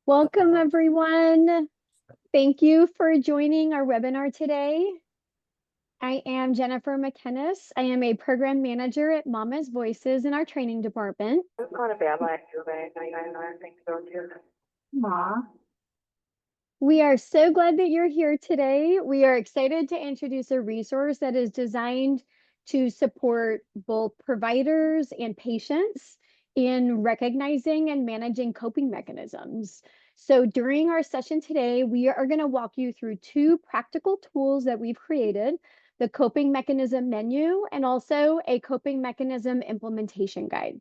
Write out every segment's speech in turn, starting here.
Welcome, everyone. Thank you for joining our webinar today. I am Jennifer McKinnis. I am a program manager at Mama's Voices in our training department. It's not a bad life, too, but I think so too. Ma. We are so glad that you're here today. We are excited to introduce a resource that is designed to support both providers and patients in recognizing and managing coping mechanisms. So during our session today, we are going to walk you through two practical tools that we've created, the coping mechanism menu and also a coping mechanism implementation guide.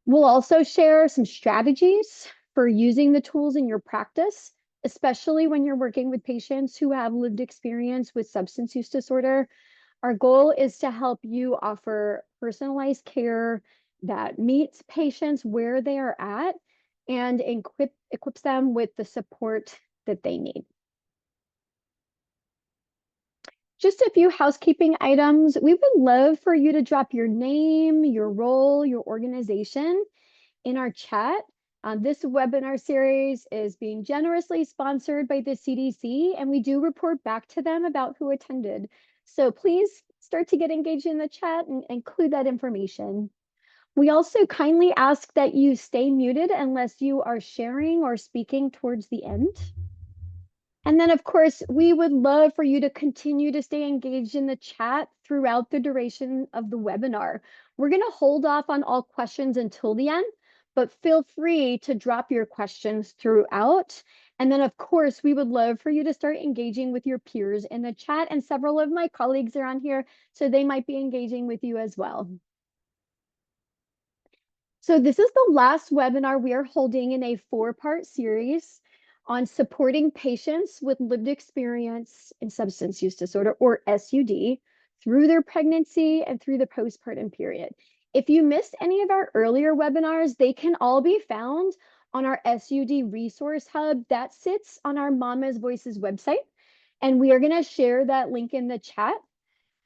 We'll also share some strategies for using the tools in your practice, especially when you're working with patients who have lived experience with substance use disorder. Our goal is to help you offer personalized care that meets patients where they are at and equips them with the support that they need. Just a few housekeeping items. We would love for you to drop your name, your role, your organization in our chat. This webinar series is being generously sponsored by the CDC, and we do report back to them about who attended. So please start to get engaged in the chat and include that information. We also kindly ask that you stay muted unless you are sharing or speaking towards the end. And then, of course, we would love for you to continue to stay engaged in the chat throughout the duration of the webinar. We're going to hold off on all questions until the end, but feel free to drop your questions throughout. And then, of course, we would love for you to start engaging with your peers in the chat. And several of my colleagues are on here, so they might be engaging with you as well. So this is the last webinar we are holding in a 4-part series on supporting patients with lived experience in substance use disorder, or SUD, through their pregnancy and through the postpartum period. If you missed any of our earlier webinars, they can all be found on our SUD resource hub that sits on our Mama's Voices website. And we are going to share that link in the chat.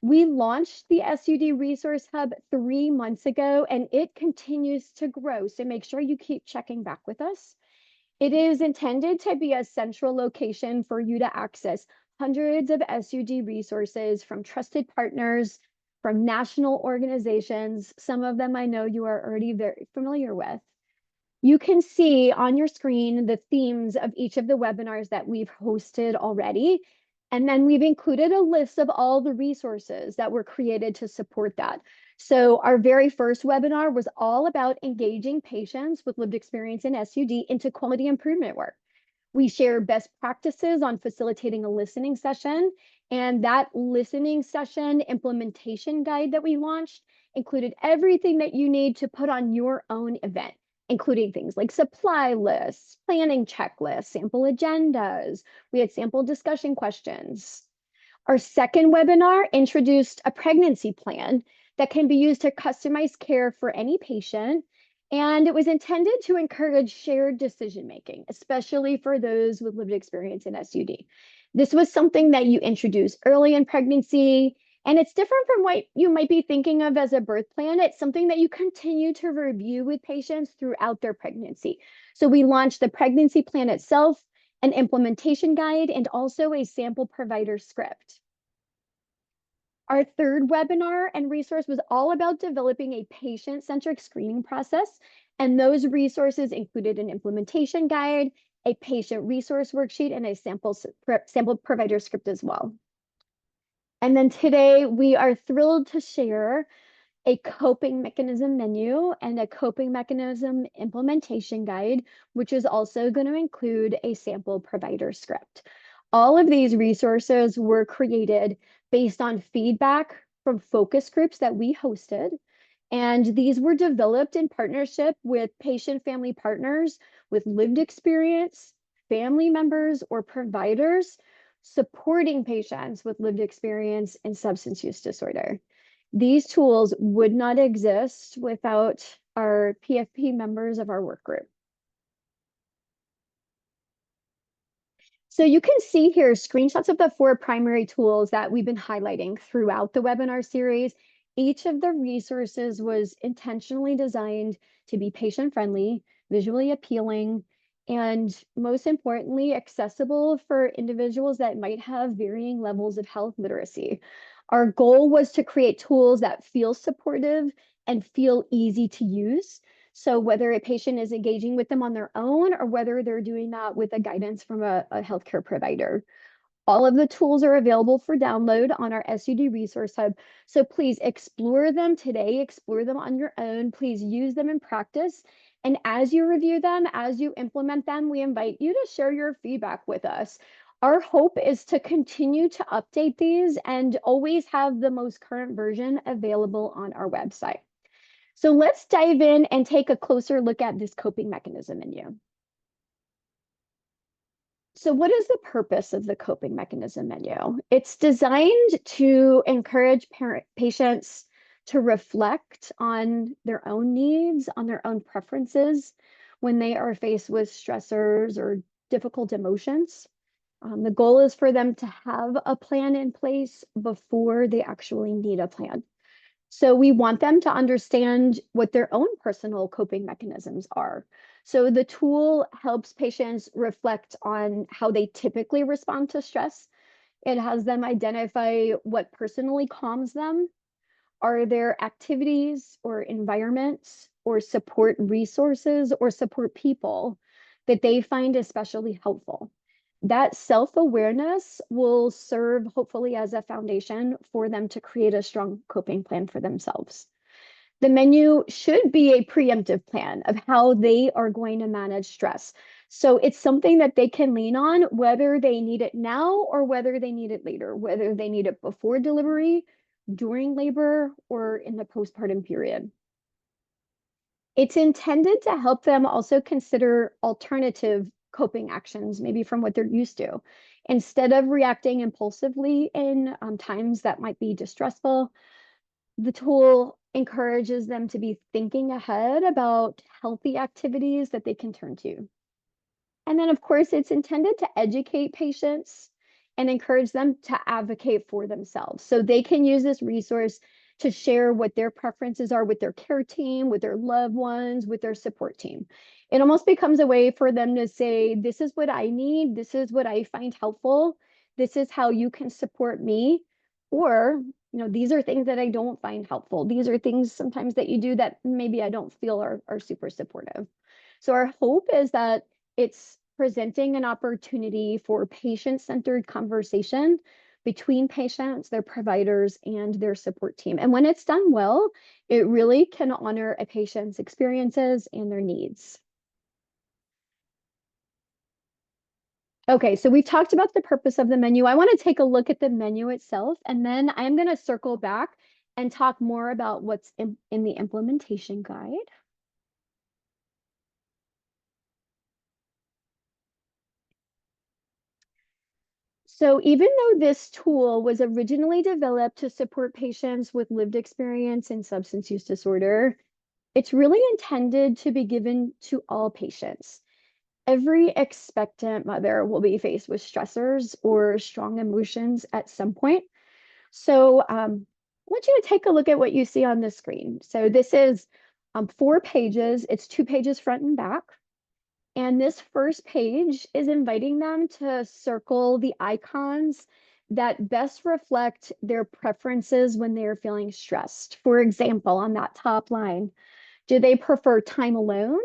We launched the SUD Resource Hub 3 months ago, and it continues to grow. So make sure you keep checking back with us. It is intended to be a central location for you to access hundreds of SUD resources from trusted partners, from national organizations. Some of them I know you are already very familiar with. You can see on your screen the themes of each of the webinars that we've hosted already. And then we've included a list of all the resources that were created to support that. So our very first webinar was all about engaging patients with lived experience in SUD into quality improvement work. We share best practices on facilitating a listening session, and that listening session implementation guide that we launched included everything that you need to put on your own event, including things like supply lists, planning checklists, sample agendas. We had sample discussion questions. Our second webinar introduced a pregnancy plan that can be used to customize care for any patient. And it was intended to encourage shared decision-making, especially for those with lived experience in SUD. This was something that you introduced early in pregnancy, and it's different from what you might be thinking of as a birth plan. It's something that you continue to review with patients throughout their pregnancy. So we launched the pregnancy plan itself, an implementation guide, and also a sample provider script. Our third webinar and resource was all about developing a patient-centric screening process, and those resources included an implementation guide, a patient resource worksheet, and a sample provider script as well. And then today we are thrilled to share a coping mechanism menu and a coping mechanism implementation guide, which is also going to include a sample provider script. All of these resources were created based on feedback from focus groups that we hosted. And these were developed in partnership with patient family partners with lived experience, family members, or providers supporting patients with lived experience in substance use disorder. These tools would not exist without our PFP members of our work group. So you can see here screenshots of the 4 primary tools that we've been highlighting throughout the webinar series. Each of the resources was intentionally designed to be patient-friendly, visually appealing, and most importantly, accessible for individuals that might have varying levels of health literacy. Our goal was to create tools that feel supportive and feel easy to use. So whether a patient is engaging with them on their own or whether they're doing that with a guidance from a healthcare provider. All of the tools are available for download on our SUD Resource Hub. So please explore them today, explore them on your own. Please use them in practice. And as you review them, as you implement them, we invite you to share your feedback with us. Our hope is to continue to update these and always have the most current version available on our website. So let's dive in and take a closer look at this coping mechanism menu. So what is the purpose of the coping mechanism menu? It's designed to encourage patients to reflect on their own needs, on their own preferences when they are faced with stressors or difficult emotions. The goal is for them to have a plan in place before they actually need a plan. So we want them to understand what their own personal coping mechanisms are. So the tool helps patients reflect on how they typically respond to stress. It has them identify what personally calms them. Are there activities or environments or support resources or support people that they find especially helpful? That self-awareness will serve hopefully as a foundation for them to create a strong coping plan for themselves. The menu should be a preemptive plan of how they are going to manage stress. So it's something that they can lean on, whether they need it now or whether they need it later, whether they need it before delivery, during labor, or in the postpartum period. It's intended to help them also consider alternative coping actions, maybe from what they're used to. Instead of reacting impulsively in times that might be distressful, the tool encourages them to be thinking ahead about healthy activities that they can turn to. And then, of course, it's intended to educate patients and encourage them to advocate for themselves. So they can use this resource to share what their preferences are with their care team, with their loved ones, with their support team. It almost becomes a way for them to say, this is what I need, this is what I find helpful, this is how you can support me. Or, these are things that I don't find helpful. These are things sometimes that you do that maybe I don't feel are super supportive. So our hope is that it's presenting an opportunity for patient-centered conversation between patients, their providers, and their support team. And when it's done well, it really can honor a patient's experiences and their needs. Okay, so we talked about the purpose of the menu. I want to take a look at the menu itself, and then I'm going to circle back and talk more about what's in the implementation guide. So even though this tool was originally developed to support patients with lived experience in substance use disorder, it's really intended to be given to all patients. Every expectant mother will be faced with stressors or strong emotions at some point. So I want you to take a look at what you see on the screen. So this is 4 pages. It's 2 pages front and back. And this first page is inviting them to circle the icons that best reflect their preferences when they are feeling stressed. For example, on that top line, do they prefer time alone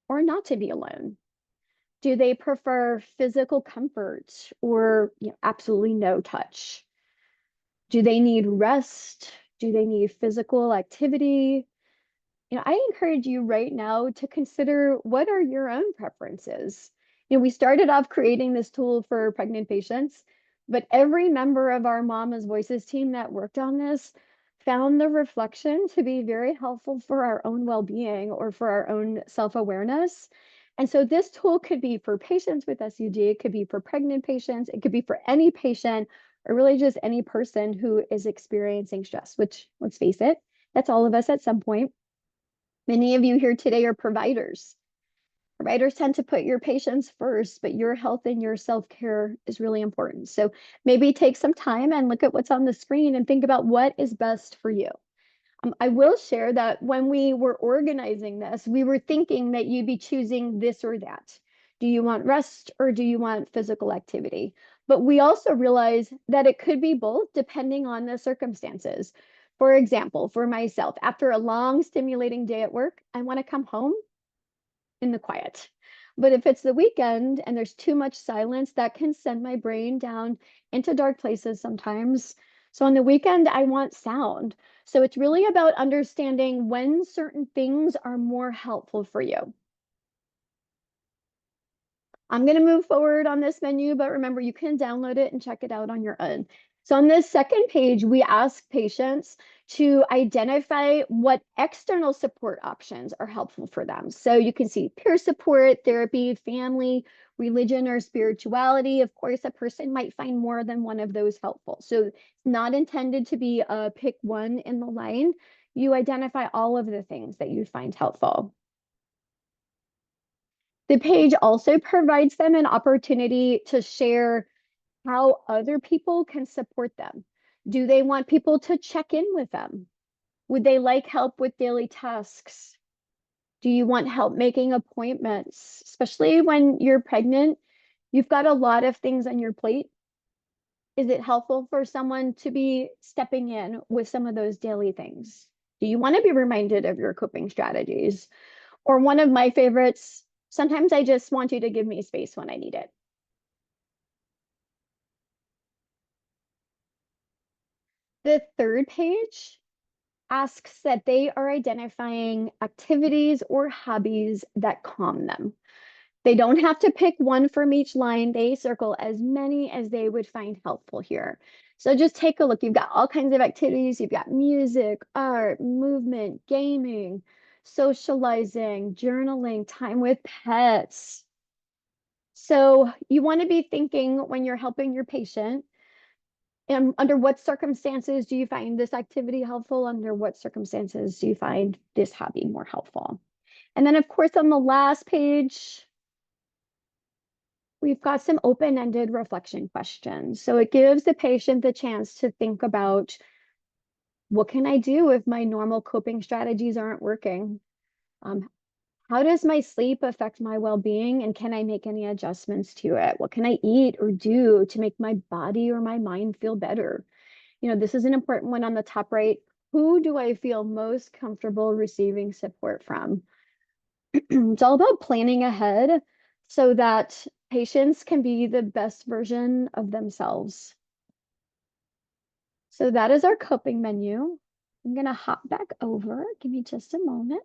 or not to be alone? Do they prefer physical comfort or absolutely no touch? Do they need rest? Do they need physical activity? I encourage you right now to consider what are your own preferences. We started off creating this tool for pregnant patients, but every member of our Mama's Voices team that worked on this found the reflection to be very helpful for our own well-being or for our own self-awareness. And so this tool could be for patients with SUD, it could be for pregnant patients, it could be for any patient, or really just any person who is experiencing stress, which, let's face it, that's all of us at some point. Many of you here today are providers. Providers tend to put your patients first, but your health and your self-care is really important. So maybe take some time and look at what's on the screen and think about what is best for you. I will share that when we were organizing this, we were thinking that you'd be choosing this or that. Do you want rest or do you want physical activity? But we also realize that it could be both depending on the circumstances. For example, for myself, after a long stimulating day at work, I want to come home in the quiet. But if it's the weekend and there's too much silence, that can send my brain down into dark places sometimes. So on the weekend, I want sound. So it's really about understanding when certain things are more helpful for you. I'm going to move forward on this menu, but remember, you can download it and check it out on your own. So on this second page, we ask patients to identify what external support options are helpful for them. So you can see peer support, therapy, family, religion, or spirituality. Of course, a person might find more than one of those helpful. So it's not intended to be a pick one in the line. You identify all of the things that you find helpful. The page also provides them an opportunity to share how other people can support them. Do they want people to check in with them? Would they like help with daily tasks? Do you want help making appointments? Especially when you're pregnant, you've got a lot of things on your plate. Is it helpful for someone to be stepping in with some of those daily things? Do you want to be reminded of your coping strategies? Or one of my favorites, sometimes I just want you to give me space when I need it. The third page asks that they are identifying activities or hobbies that calm them. They don't have to pick one from each line. They circle as many as they would find helpful here. So just take a look. You've got all kinds of activities. You've got music, art, movement, gaming, socializing, journaling, time with pets. So you want to be thinking when you're helping your patient, and under what circumstances do you find this activity helpful? Under what circumstances do you find this hobby more helpful? And then, of course, on the last page, we've got some open-ended reflection questions. So it gives the patient the chance to think about, what can I do if my normal coping strategies aren't working? How does my sleep affect my well-being, and can I make any adjustments to it? What can I eat or do to make my body or my mind feel better? This is an important one on the top right. Who do I feel most comfortable receiving support from? It's all about planning ahead so that patients can be the best version of themselves. So that is our coping menu. I'm going to hop back over. Give me just a moment.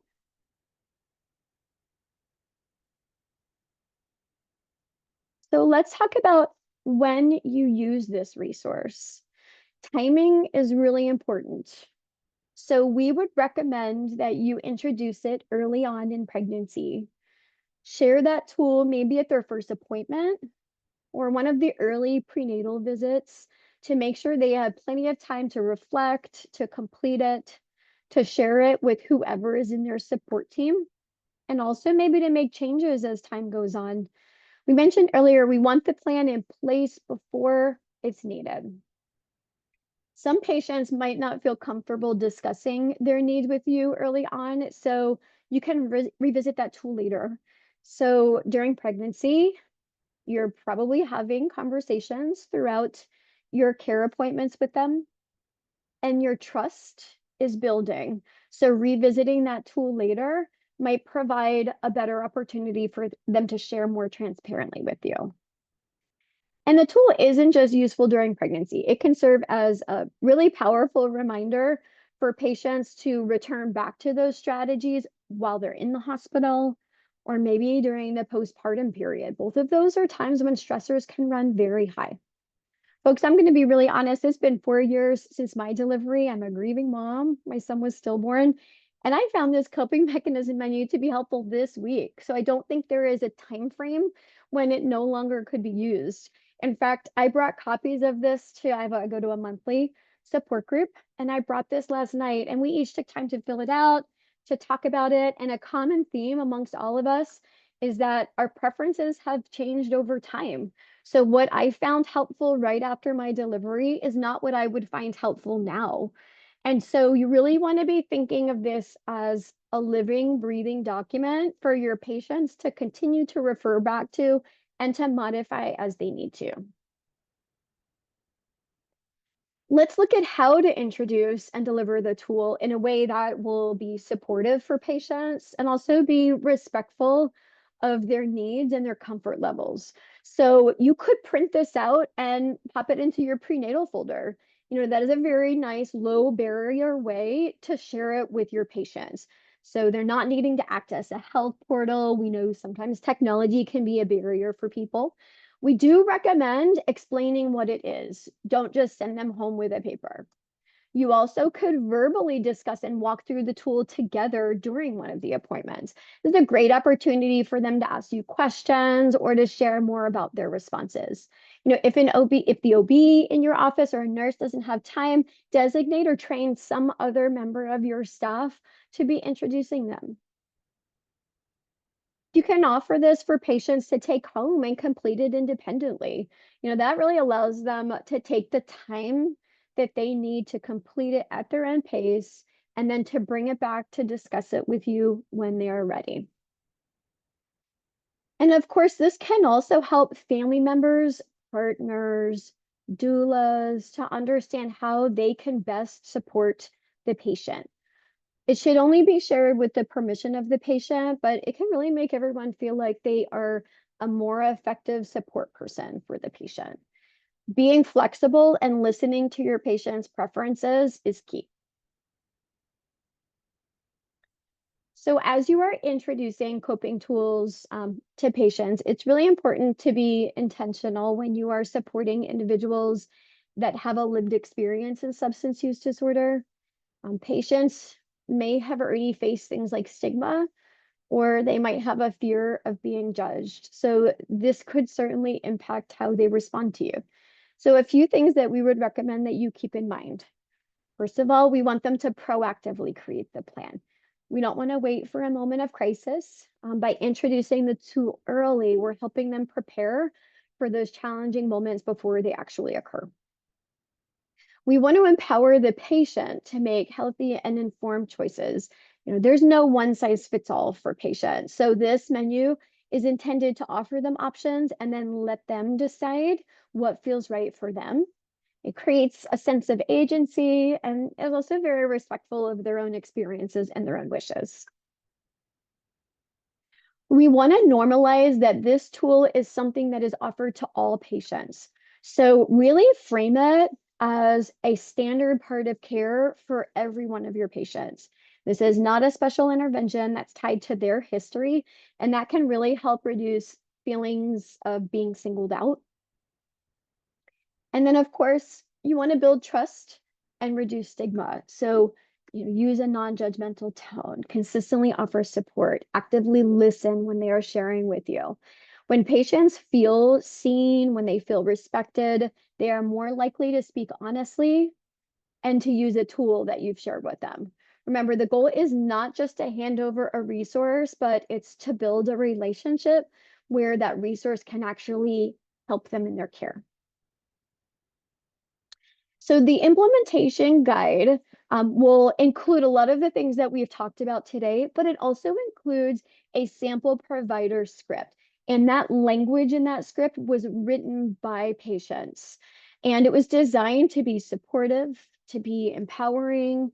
So let's talk about when you use this resource. Timing is really important. So we would recommend that you introduce it early on in pregnancy. Share that tool maybe at their first appointment or one of the early prenatal visits to make sure they have plenty of time to reflect, to complete it, to share it with whoever is in their support team, and also maybe to make changes as time goes on. We mentioned earlier, we want the plan in place before it's needed. Some patients might not feel comfortable discussing their needs with you early on, so you can revisit that tool later. So during pregnancy, you're probably having conversations throughout your care appointments with them, and your trust is building. So revisiting that tool later might provide a better opportunity for them to share more transparently with you. And the tool isn't just useful during pregnancy. It can serve as a really powerful reminder for patients to return back to those strategies while they're in the hospital or maybe during the postpartum period. Both of those are times when stressors can run very high. Folks, I'm going to be really honest. It's been 4 years since my delivery. I'm a grieving mom. My son was stillborn. And I found this coping mechanism menu to be helpful this week. So I don't think there is a time frame when it no longer could be used. In fact, I brought copies of this to, I go to a monthly support group, and I brought this last night, and we each took time to fill it out, to talk about it. And a common theme amongst all of us is that our preferences have changed over time. So what I found helpful right after my delivery is not what I would find helpful now. And so you really want to be thinking of this as a living, breathing document for your patients to continue to refer back to and to modify as they need to. Let's look at how to introduce and deliver the tool in a way that will be supportive for patients and also be respectful of their needs and their comfort levels. So you could print this out and pop it into your prenatal folder. That is a very nice low barrier way to share it with your patients. So they're not needing to access a health portal. We know sometimes technology can be a barrier for people. We do recommend explaining what it is. Don't just send them home with a paper. You also could verbally discuss and walk through the tool together during one of the appointments. This is a great opportunity for them to ask you questions or to share more about their responses. If the OB in your office or a nurse doesn't have time, designate or train some other member of your staff to be introducing them. You can offer this for patients to take home and complete it independently. That really allows them to take the time that they need to complete it at their own pace and then to bring it back to discuss it with you when they are ready. And of course, this can also help family members, partners, doulas to understand how they can best support the patient. It should only be shared with the permission of the patient, but it can really make everyone feel like they are a more effective support person for the patient. Being flexible and listening to your patient's preferences is key. So as you are introducing coping tools to patients, it's really important to be intentional when you are supporting individuals that have a lived experience in substance use disorder. Patients may have already faced things like stigma, or they might have a fear of being judged. So this could certainly impact how they respond to you. So a few things that we would recommend that you keep in mind. First of all, we want them to proactively create the plan. We don't want to wait for a moment of crisis. By introducing the tool early, we're helping them prepare for those challenging moments before they actually occur. We want to empower the patient to make healthy and informed choices. There's no one size fits all for patients. So this menu is intended to offer them options and then let them decide what feels right for them. It creates a sense of agency and is also very respectful of their own experiences and their own wishes. We want to normalize that this tool is something that is offered to all patients. So really frame it as a standard part of care for every one of your patients. This is not a special intervention that's tied to their history, and that can really help reduce feelings of being singled out. And then, of course, you want to build trust and reduce stigma. So use a non-judgmental tone, consistently offer support, actively listen when they are sharing with you. When patients feel seen, when they feel respected, they are more likely to speak honestly and to use a tool that you've shared with them. Remember, the goal is not just to hand over a resource, but it's to build a relationship where that resource can actually help them in their care. So the implementation guide will include a lot of the things that we've talked about today, but it also includes a sample provider script. And that language in that script was written by patients. And it was designed to be supportive, to be empowering.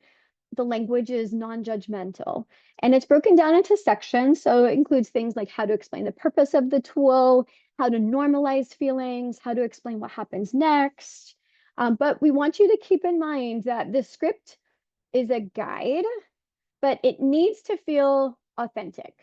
The language is non-judgmental. And it's broken down into sections. So it includes things like how to explain the purpose of the tool, how to normalize feelings, how to explain what happens next. But we want you to keep in mind that the script is a guide, but it needs to feel authentic.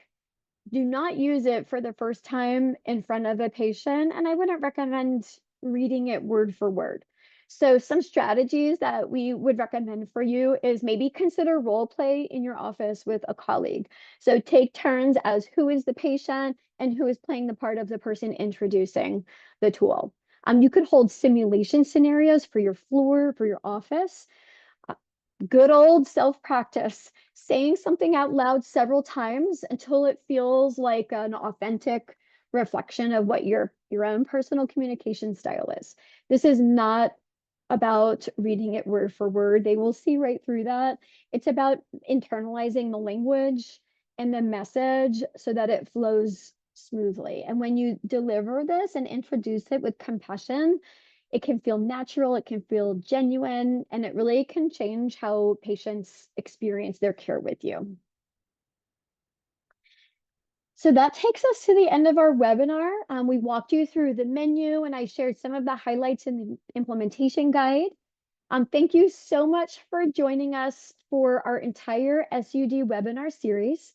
Do not use it for the first time in front of a patient, and I wouldn't recommend reading it word for word. So some strategies that we would recommend for you is maybe consider role play in your office with a colleague. So take turns as who is the patient and who is playing the part of the person introducing the tool. You could hold simulation scenarios for your floor, for your office. Good old self-practice, saying something out loud several times until it feels like an authentic reflection of what your own personal communication style is. This is not about reading it word for word. They will see right through that. It's about internalizing the language and the message so that it flows smoothly. And when you deliver this and introduce it with compassion, it can feel natural, it can feel genuine, and it really can change how patients experience their care with you. So that takes us to the end of our webinar. We walked you through the menu and I shared some of the highlights in the implementation guide. Thank you so much for joining us for our entire SUD webinar series.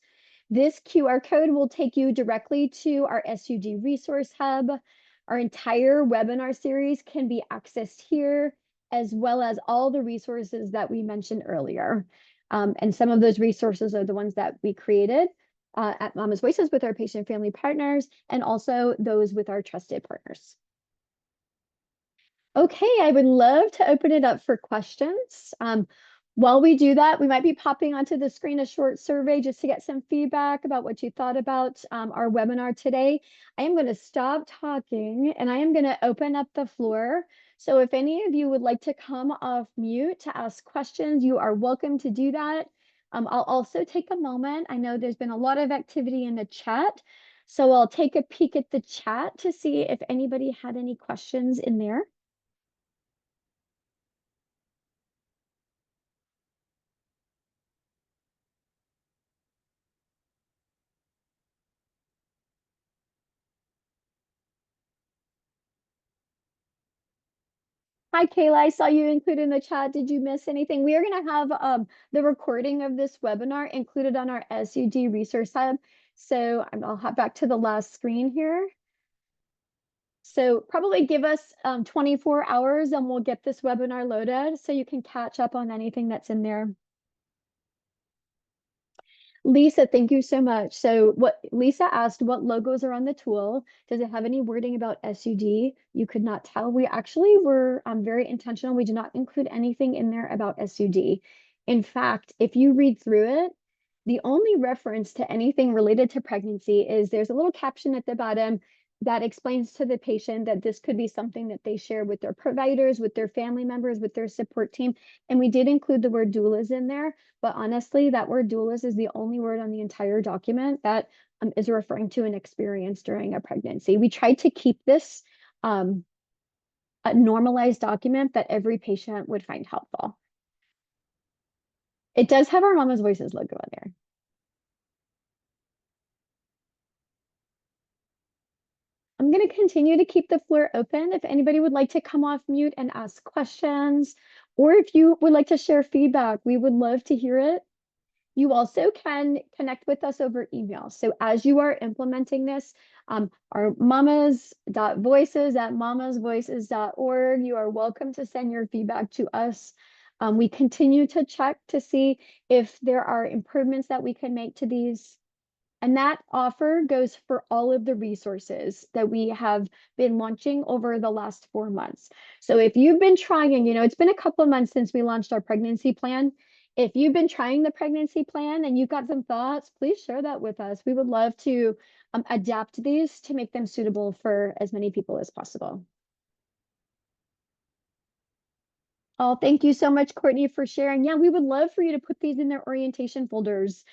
This QR code will take you directly to our SUD resource hub. Our entire webinar series can be accessed here, as well as all the resources that we mentioned earlier. And some of those resources are the ones that we created at Mama's Voices with our patient family partners, and also those with our trusted partners. Okay, I would love to open it up for questions. While we do that, we might be popping onto the screen a short survey just to get some feedback about what you thought about our webinar today. I am going to stop talking and I am going to open up the floor. So if any of you would like to come off mute to ask questions, you are welcome to do that. I'll also take a moment. I know there's been a lot of activity in the chat, so I'll take a peek at the chat to see if anybody had any questions in there. Hi, Kayla. I saw you included in the chat. Did you miss anything? We are going to have the recording of this webinar included on our SUD Resource Hub. So I'll hop back to the last screen here. So probably give us 24 hours and we'll get this webinar loaded so you can catch up on anything that's in there. Lisa, thank you so much. So what Lisa asked, what logos are on the tool? Does it have any wording about SUD? You could not tell. We actually were very intentional. We did not include anything in there about SUD. In fact, if you read through it, the only reference to anything related to pregnancy is there's a little caption at the bottom that explains to the patient that this could be something that they share with their providers, with their family members, with their support team. And we did include the word doulas in there, but honestly, that word doulas is the only word on the entire document that is referring to an experience during a pregnancy. We tried to keep this a normalized document that every patient would find helpful. It does have our Mama's Voices logo on there. I'm going to continue to keep the floor open. If anybody would like to come off mute and ask questions, or if you would like to share feedback, we would love to hear it. You also can connect with us over email. So as you are implementing this, our mamas.voices@mamasvoices.org, you are welcome to send your feedback to us. We continue to check to see if there are improvements that we can make to these. And that offer goes for all of the resources that we have been launching over the last 4 months. So if you've been trying, it's been a couple of months since we launched our pregnancy plan. If you've been trying the pregnancy plan and you've got some thoughts, please share that with us. We would love to adapt these to make them suitable for as many people as possible. Oh, thank you so much, Courtney, for sharing. Yeah, we would love for you to put these in their orientation folders.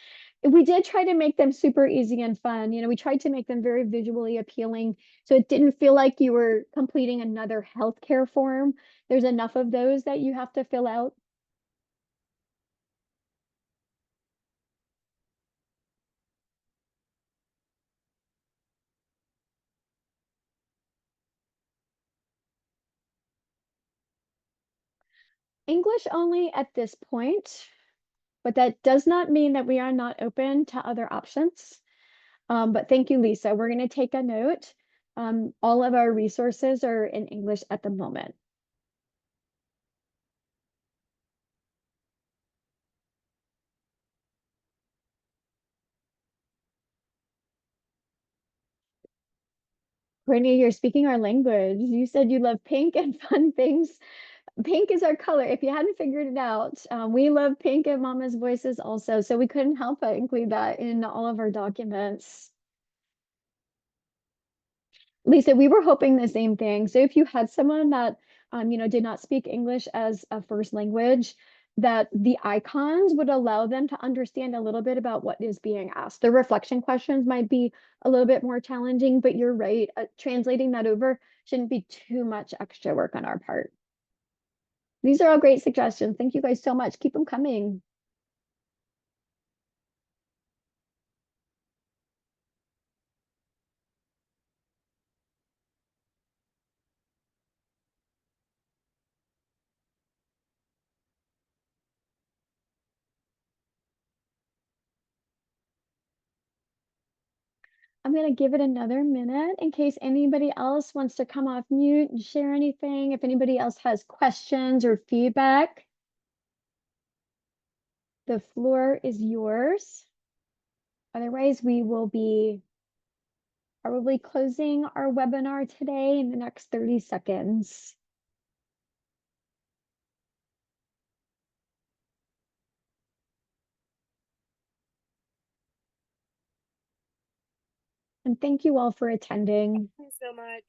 We did try to make them super easy and fun. We tried to make them very visually appealing, so it didn't feel like you were completing another healthcare form. There's enough of those that you have to fill out. English only at this point, but that does not mean that we are not open to other options. But thank you, Lisa. We're going to take a note. All of our resources are in English at the moment. Courtney, you're speaking our language. You said you love pink and fun things. Pink is our color. If you hadn't figured it out, we love pink at Mama's Voices also. So we couldn't help but include that in all of our documents. Lisa, we were hoping the same thing. So if you had someone that did not speak English as a first language, that the icons would allow them to understand a little bit about what is being asked. The reflection questions might be a little bit more challenging, but you're right. Translating that over shouldn't be too much extra work on our part. These are all great suggestions. Thank you guys so much. Keep them coming. I'm going to give it another minute in case anybody else wants to come off mute and share anything. If anybody else has questions or feedback, the floor is yours. Otherwise, we will be probably closing our webinar today in the next 30 seconds. And thank you all for attending. Thank you so much.